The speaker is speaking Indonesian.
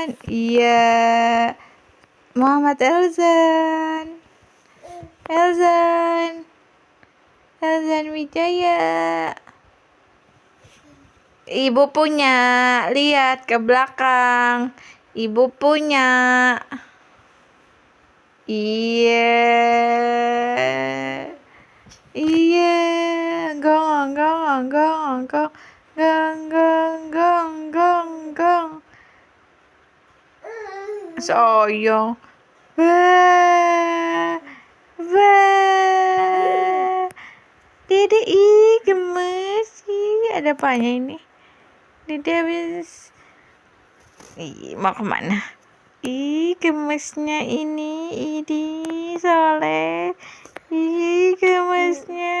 Elzan. Iya. Muhammad Elzan. Elzan. Elzan Wijaya. Ibu punya. Lihat ke belakang. Ibu punya. Iya. Iya. Gong gong gong gong gong gong gong gong gong. Sayang. Wah. Wah. Dede gemes. Ada apanya ini? Dede habis. Mau kemana? Gemesnya ini. Ini Soleh. Gemesnya.